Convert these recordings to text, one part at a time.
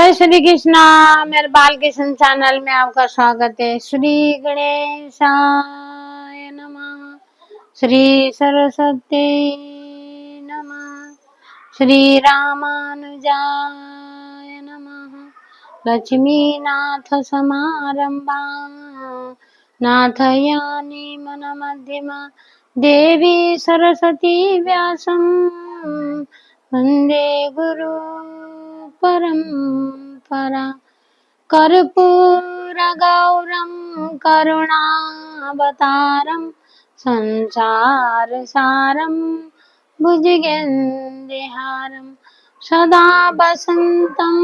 जय श्री कृष्णा। मेरे बाल किशन चैनल में आपका स्वागत है। श्री गणेशाय नमः, श्री सरस्वती नमः, श्री रामानुजाय नमः। लक्ष्मीनाथ समारंभा नाथयानि मन मध्यमा, देवी सरस्वती व्यासं वन्दे गुरु परंपरा। कर्पूरगौरं करुणावतारं संसारसारं भुजगेन्द्रहारं सदा वसन्तं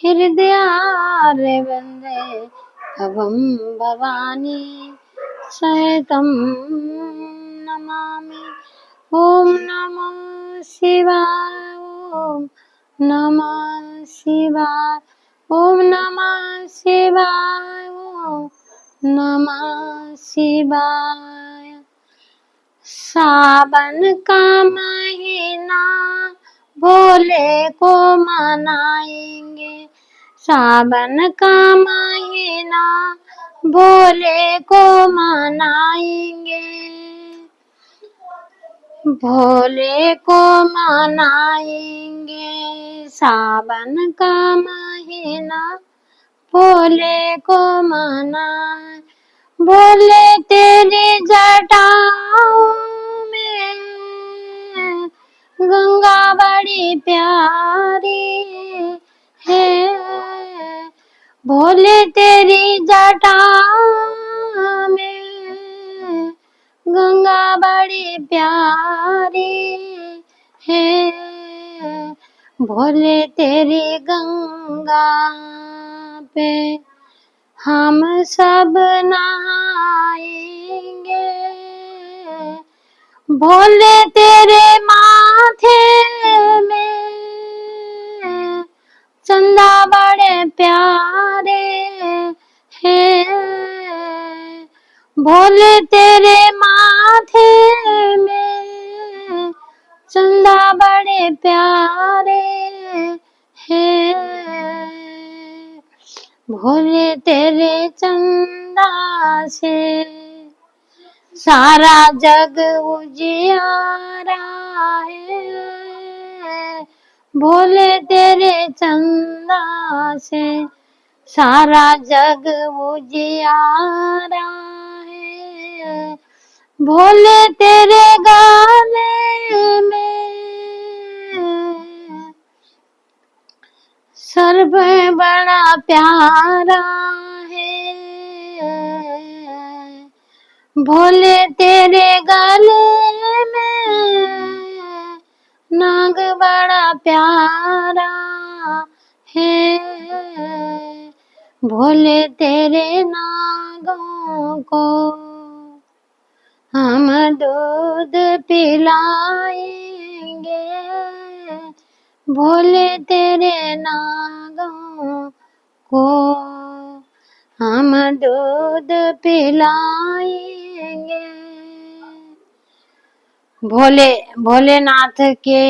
हृदयारविन्दे भवं भवानी सहितं नमामि। ॐ नमः शिवाय, ॐ नमः शिवाय, ॐ नमः शिवाय, ॐ नमः शिवाय। सावन का महीना भोले को मनाएंगे, सावन का महीना भोले को मनाएंगे, भोले को मनाएंगे। सावन का महीना भोले को मनाए, भोले तेरी जटाओं में गंगा बड़ी प्यारी है, भोले तेरी जटाओं में गंगा बड़ी प्यारी है, भोले तेरी गंगा पे हम सब नहाएंगे, भोले तेरे माथे में चंदा बड़े प्यारे हैं, भोले तेरे माथे में चंदा बड़े प्यारे हैं, भोले तेरे चंदा से सारा जग उजियारा है, भोले तेरे चंदा से सारा जग उजियारा है, भोले तेरे गाने में सर्व बड़ा प्यारा है, भोले तेरे गले में नाग बड़ा प्यारा है, भोले तेरे नागों को हम दूध पिलाएंगे, भोले तेरे नागों को हम दूध पिलाएंगे। भोलेनाथ के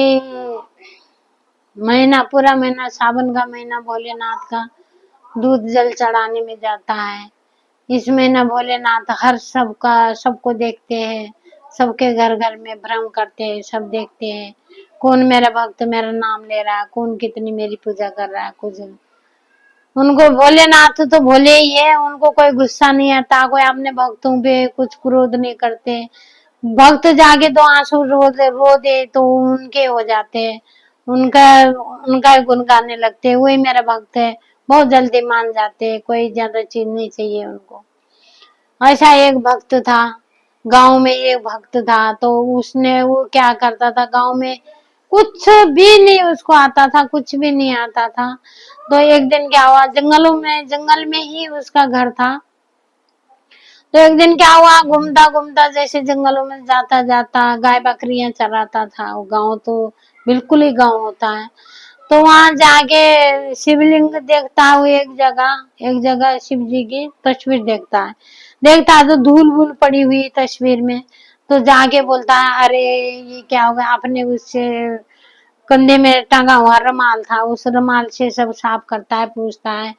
महीना, पूरा महीना सावन का महीना भोलेनाथ का दूध जल चढ़ाने में जाता है। इस महीना भोलेनाथ हर सबको देखते हैं, सबके घर घर में भ्रम करते हैं, सब देखते हैं कौन मेरा भक्त मेरा नाम ले रहा है, कौन कितनी मेरी पूजा कर रहा है। कुछ उनको भोलेनाथ तो भोले ही है, उनको कोई गुस्सा नहीं आता, कोई अपने भक्तों पे कुछ क्रोध नहीं करते। भक्त जाके तो आंसू रो दे तो उनके हो जाते हैं, उनका गुण गाने लगते हैं, वही मेरा भक्त है, बहुत जल्दी मान जाते हैं, कोई ज्यादा चीज नहीं चाहिए उनको। ऐसा एक भक्त था, गांव में एक भक्त था, तो उसने वो क्या करता था, गांव में कुछ भी नहीं उसको आता था, कुछ भी नहीं आता था। तो एक दिन क्या हुआ, जंगल में ही उसका घर था। तो एक दिन क्या हुआ, घूमता घूमता जैसे जंगलों में जाता जाता गाय बकरियां चराता था। वो गांव तो बिल्कुल ही गांव होता है। तो वहां जाके शिवलिंग देखता है, एक जगह शिव जी की तस्वीर देखता है तो धूल भूल पड़ी हुई तस्वीर में। तो जाके बोलता है, अरे ये क्या हो गया, आपने उससे कंधे में टंगा हुआ रुमाल था, उस रुमाल से सब साफ करता है, पूछता है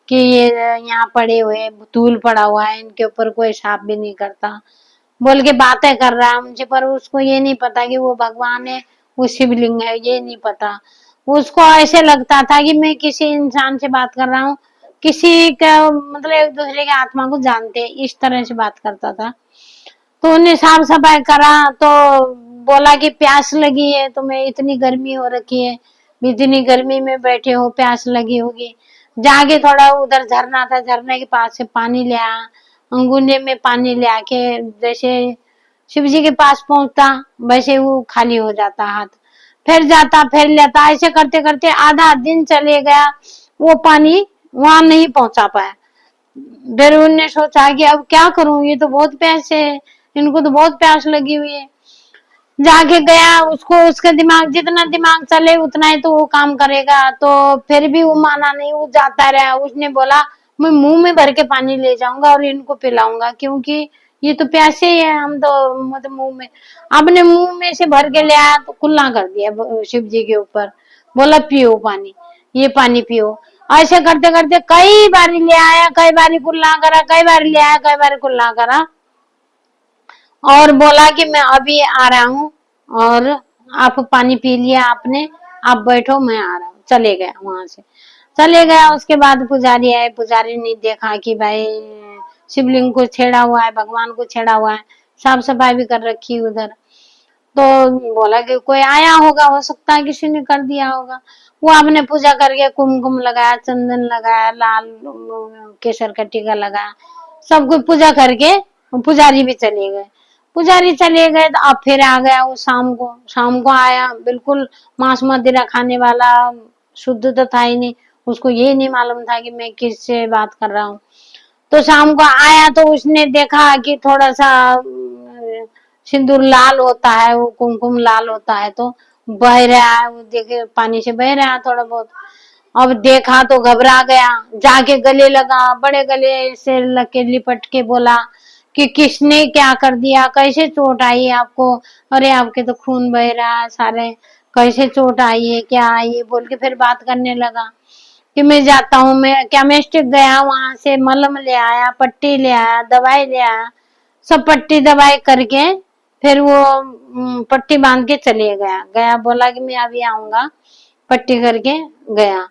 कि ये यहाँ पड़े हुए धूल पड़ा हुआ है, इनके ऊपर कोई साफ भी नहीं करता, बोल के बातें कर रहा है मुझे। पर उसको ये नहीं पता कि वो भगवान है, वो शिवलिंग है, ये नहीं पता। उसको ऐसे लगता था कि मैं किसी इंसान से बात कर रहा हूँ, किसी का मतलब एक दूसरे के आत्मा को जानते, इस तरह से बात करता था। तो उन्हें साफ सफाई करा तो बोला कि प्यास लगी है तुम्हें, इतनी गर्मी हो रखी है, इतनी गर्मी में बैठे हो, प्यास लगी होगी। जाके थोड़ा उधर झरना था, झरने के पास से पानी ले आया, अंगूठे में पानी ले आके जैसे शिव जी के पास पहुंचता वैसे वो खाली हो जाता हाथ, फिर जाता फिर लेता, ऐसे करते करते आधा दिन चले गया, वो पानी वहां नहीं पहुंचा पाया। फिर उनने सोचा कि अब क्या करूं, ये तो बहुत प्यासे है, इनको तो बहुत प्यास लगी हुई है। जाके गया, उसको उसका दिमाग जितना दिमाग चले उतना ही तो वो काम करेगा, तो फिर भी वो माना नहीं, वो जाता रहा। उसने बोला मैं मुंह में भर के पानी ले जाऊंगा और इनको पिलाऊंगा, क्योंकि ये तो प्यासे ही है, हम तो मतलब मुंह में, अपने मुंह में से भर के ले आया तो कुल्ला कर दिया शिव जी के ऊपर, बोला पियो पानी, ये पानी पियो। ऐसे करते करते कई बारी ले आया, कई बारी कुल्ला करा, कई बारी ले आया, कई बारी कुल्ला करा, और बोला कि मैं अभी आ रहा हूँ, और आप पानी पी लिया आपने, आप बैठो मैं आ रहा हूँ। चले गया वहां से, चले गया। उसके बाद पुजारी आए, पुजारी ने देखा कि भाई शिवलिंग को छेड़ा हुआ है, भगवान को छेड़ा हुआ है, साफ सफाई भी कर रखी उधर। तो बोला कि कोई आया होगा, हो सकता है किसी ने कर दिया होगा। वो आपने पूजा करके कुमकुम लगाया, चंदन लगाया, लाल केसर का टीका लगाया, सब कुछ पूजा करके पुजारी भी चले गए। पुजारी चले गए तो अब फिर आ गया वो शाम को आया, बिल्कुल मांस मदिरा खाने वाला, शुद्ध तो था ही नहीं, उसको ये नहीं मालूम था कि मैं किससे बात कर रहा हूँ। तो शाम को आया तो उसने देखा कि थोड़ा सा सिंदूर लाल होता है, वो कुमकुम लाल होता है, तो बह रहा है, वो देखे पानी से बह रहा है थोड़ा बहुत। अब देखा तो घबरा गया, जाके गले लगा, बड़े गले से लगे, लिपट के बोला कि किसने क्या कर दिया, कैसे चोट आई है आपको, अरे आपके तो खून बह रहा है सारे, कैसे चोट आई है, क्या आई है, बोल के फिर बात करने लगा कि मैं जाता हूँ, मैं केमिस्ट्रिक गया, वहां से मलम ले आया, पट्टी ले आया, दवाई ले आया, सब पट्टी दवाई करके फिर वो पट्टी बांध के चले गया। गया बोला कि मैं अभी आऊंगा, पट्टी करके गया।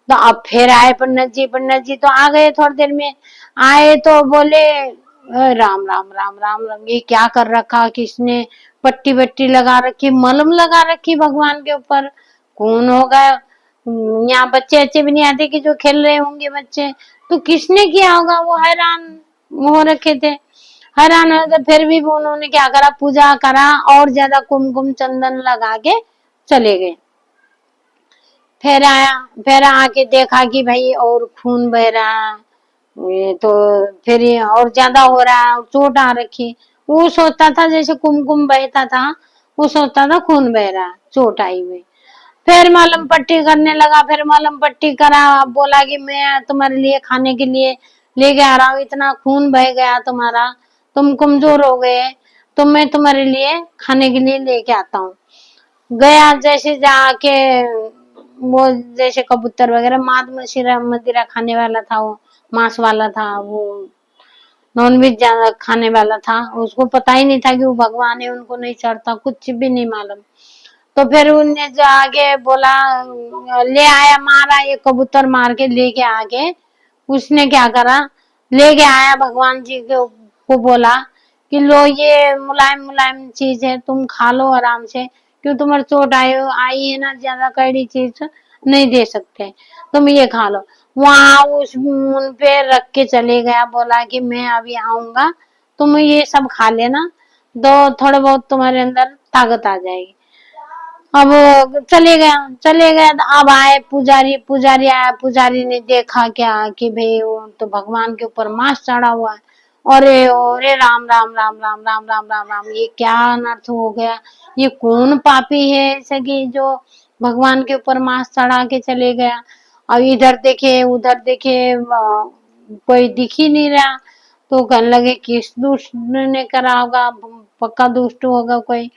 तो अब फिर आए पंडित जी तो आ गए, थोड़ी देर में आए तो बोले राम राम राम राम राम, ये क्या कर रखा, किसने पट्टी वट्टी लगा रखी, मलम लगा रखी भगवान के ऊपर, कौन होगा, यहाँ बच्चे अच्छे भी नहीं आते कि जो खेल रहे होंगे बच्चे, तो किसने किया होगा, वो हैरान हो रखे थे। हैरान है तो फिर भी उन्होंने क्या करा, पूजा करा और ज्यादा कुमकुम चंदन लगा के चले गए। फिर आया, फिर आके देखा कि भाई और खून बह रहा है, ये तो फिर ये और ज्यादा हो रहा है, चोट आ रखी। वो सोचता था जैसे कुमकुम बहता था, वो सोचता था खून बह रहा है, चोट आई हुई। फिर मलहम पट्टी करने लगा, फिर मलहम पट्टी करा, बोला कि मैं तुम्हारे लिए खाने के लिए लेके आ रहा हूँ, इतना खून बह गया तुम्हारा, तुम कमजोर हो गए, तो मैं तुम्हारे लिए खाने के लिए लेके आता हूँ। गया, जैसे जाके वो जैसे कबूतर वगैरह मांस मशीरा मदिरा खाने वाला था, वो मांस वाला था, वो नॉनवेज ज्यादा खाने वाला था, उसको पता ही नहीं था कि वो भगवान है, उनको नहीं चढ़ता, कुछ भी नहीं मालूम। तो फिर उनने जाके बोला, ले आया, मारा, ये कबूतर मार के लेके आके उसने क्या करा, लेके आया भगवान जी को बोला कि लो ये मुलायम मुलायम चीज है, तुम खा लो आराम से, क्यों तुम्हारी चोट आई है ना, ज्यादा कड़ी चीज नहीं दे सकते, तुम ये खा लो। वहां उस उन पे रख के चले गया, बोला कि मैं अभी आऊंगा, तुम ये सब खा लेना, तो थोड़ा बहुत तुम्हारे अंदर ताकत आ जाएगी। अब चले गया तो अब आए पुजारी, पुजारी आया, पुजारी ने देखा क्या कि भाई वो तो भगवान के ऊपर मांस चढ़ा हुआ है। अरे अरे राम राम राम राम राम राम राम राम, ये क्या अनर्थ हो गया, ये कौन पापी है ऐसे कि जो भगवान के ऊपर मांस चढ़ा के चले गया। अब इधर देखे उधर देखे, कोई दिख ही नहीं रहा, तो कहने लगे किस दुष्ट ने करा होगा, पक्का दुष्ट होगा कोई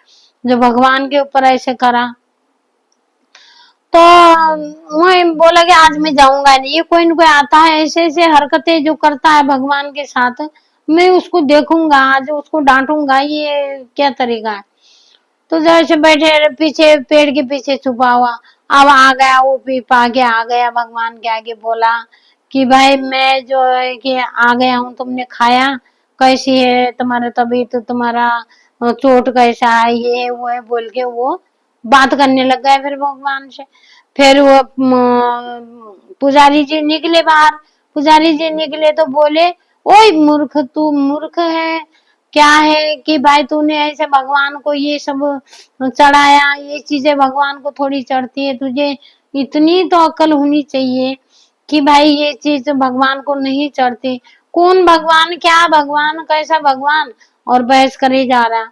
जो भगवान के ऊपर ऐसे करा। तो मैं बोला कि आज मैं जाऊंगा नहीं। ये कोई न कोई आता है ऐसे ऐसे हरकतें जो करता है भगवान के साथ, मैं उसको देखूंगा, आज उसको डांटूंगा, ये क्या तरीका है। तो जैसे बैठे पीछे पेड़ के पीछे छुपा हुआ, अब आ गया वो पीपा के आ गया भगवान के आगे, बोला कि भाई मैं जो है कि आ गया हूँ, तुमने खाया, कैसी है तुम्हारा तबीयत, तुम्हारा चोट कैसा है, ये वो है बोल के वो बात करने लग गए फिर भगवान से। फिर वो पुजारी जी निकले बाहर, पुजारी जी निकले तो बोले, ओए मूर्ख, तू मूर्ख है क्या है कि भाई तूने ऐसे भगवान को ये सब चढ़ाया, ये चीजें भगवान को थोड़ी चढ़ती है, तुझे इतनी तो अक्ल होनी चाहिए कि भाई ये चीज भगवान को नहीं चढ़ती। कौन भगवान, क्या भगवान, कैसा भगवान, और बहस करे जा रहा।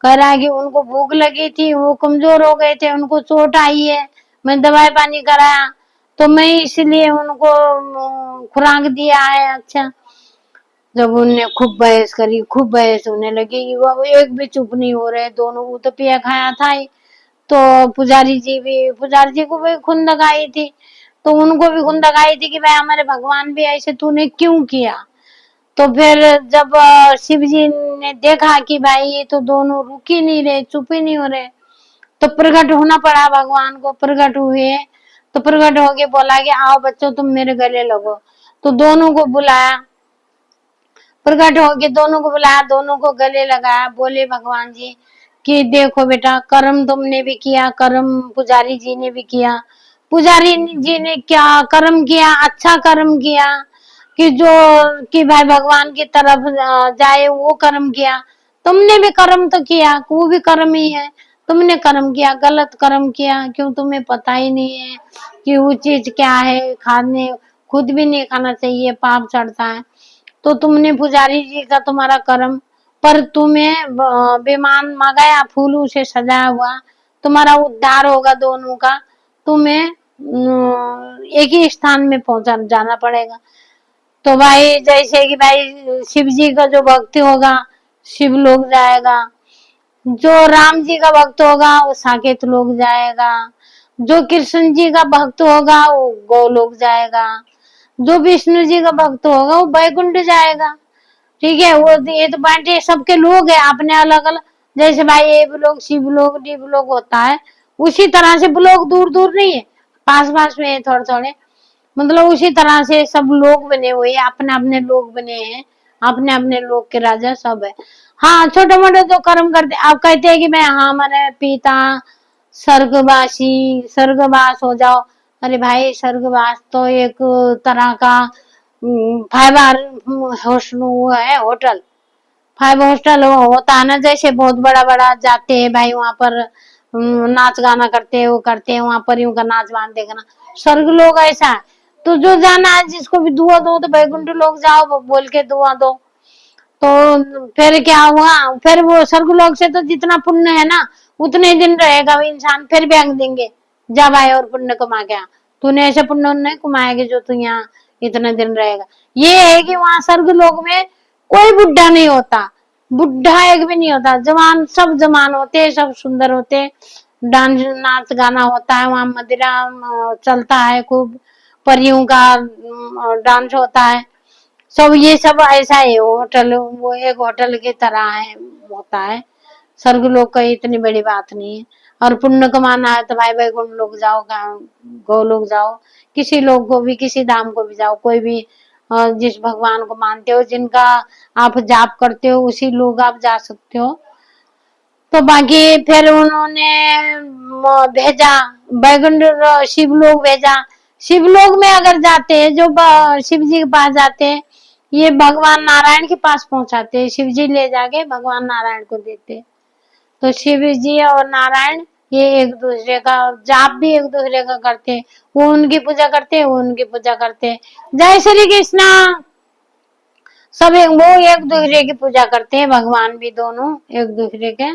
कह रहा है कि उनको भूख लगी थी, वो कमजोर हो गए थे, उनको चोट आई है, मैं दवाई पानी कराया, तो मैं इसलिए उनको खुराक दिया है। अच्छा, जब उनने खूब बहस करी, खूब बहस होने लगी, वो एक भी चुप नहीं हो रहे दोनों, वो तो पिया खाया था ही। तो पुजारी जी को भी खुंदक आई थी, तो उनको भी खुंदक आई थी कि भाई हमारे भगवान भी ऐसे तूने क्यों किया। तो फिर जब शिव जी ने देखा कि भाई ये तो दोनों रुक ही नहीं रहे, चुप ही नहीं हो रहे, तो प्रकट होना पड़ा भगवान को। प्रकट हुए तो प्रकट होके बोला कि आओ बच्चों तुम मेरे गले लगो। तो दोनों को बुलाया, प्रकट होके दोनों को बुलाया, दोनों को गले लगाया, बोले भगवान जी कि देखो बेटा, कर्म तुमने भी किया, कर्म पुजारी जी ने भी किया। पुजारी जी ने क्या कर्म किया, अच्छा कर्म किया कि जो कि भाई भगवान की तरफ जाए, वो कर्म किया। तुमने भी कर्म तो किया, वो भी कर्म ही है, तुमने कर्म किया, गलत कर्म किया, क्यों तुम्हें पता ही नहीं है कि वो चीज क्या है, खाने खुद भी नहीं खाना चाहिए, पाप चढ़ता है। तो तुमने पुजारी जी का तुम्हारा कर्म, पर तुम्हें विमान मंगाया फूलों से सजाया हुआ, तुम्हारा उद्धार होगा दोनों का, तुम्हें एक ही स्थान में पहुंचा जाना पड़ेगा। तो भाई जैसे कि भाई शिव जी का जो भक्त होगा शिव लोग जाएगा, जो राम जी का भक्त होगा वो साकेत लोग जाएगा, जो कृष्ण जी का भक्त होगा वो गोलोक जाएगा, जो विष्णु जी का भक्त होगा वो बैकुंठ जाएगा। ठीक है, वो ये तो बांटे सबके लोग है अपने अलग अलग। जैसे भाई ये लोग शिव लोग डिव लोग होता है, उसी तरह से लोग दूर दूर नहीं है, पास पास में है थोड़े थोड़े, मतलब उसी तरह से सब लोग बने हुए हैं, अपने अपने लोग बने हैं, अपने अपने लोग के राजा सब है। हाँ, छोटे मोटे जो कर्म करते, आप कहते हैं कि मैं हाँ हमारे पिता स्वर्गवासी, स्वर्गवास हो जाओ। अरे भाई स्वर्गवास तो एक तरह का 5 वो है होटल, 5 हॉस्टल होता है ना, जैसे बहुत बड़ा बड़ा जाते हैं भाई वहां पर नाच गाना करते हैं, वो करते हैं वहां परियों का नाच गान देखना। स्वर्ग लोग ऐसा है, तो जो जाना है जिसको भी दुआ दो, तो बैकुंठ लोग जाओ बोल के दुआ दो। तो फिर क्या हुआ, फिर वो स्वर्ग लोग से तो जितना पुण्य है ना उतने ही दिन रहेगा वो इंसान, फिर भी आंक देंगे जा भाई और पुण्य कमा के आ, तूने ऐसे पुण्य नहीं कमाएगी जो तू यहाँ इतने दिन रहेगा। ये है कि वहां स्वर्ग लोग में कोई बुढ़ा नहीं होता, बुढ़ा एक भी नहीं होता, जवान सब जवान होते, सब सुंदर होते, डांस नाच गाना होता है वहां, मदिरा चलता है खूब, परियों का डांस होता है, सब ये सब ऐसा है। होटल वो एक होटल की तरह है, होता है। स्वर्ग लोग का इतनी बड़ी बात नहीं है। और पुण्य कमाना है तो भाई वैकुंठ लोग जाओ, गौ लोग जाओ, किसी लोग को भी किसी धाम को भी जाओ, कोई भी जिस भगवान को मानते हो, जिनका आप जाप करते हो, उसी लोग आप जा सकते हो। तो बाकी फिर उन्होंने भेजा बैकुंठ, शिव लोग भेजा। शिव लोग में अगर जाते हैं, जो शिव जी के पास जाते हैं, ये भगवान नारायण के पास पहुंचाते हैं, शिव जी ले जाके भगवान नारायण को देते हैं। तो शिव जी और नारायण ये एक दूसरे का जाप भी एक दूसरे का करते हैं, वो उनकी पूजा करते हैं, वो उनकी पूजा करते हैं। जय श्री कृष्णा। सब वो एक दूसरे की पूजा करते हैं, भगवान भी दोनों एक दूसरे के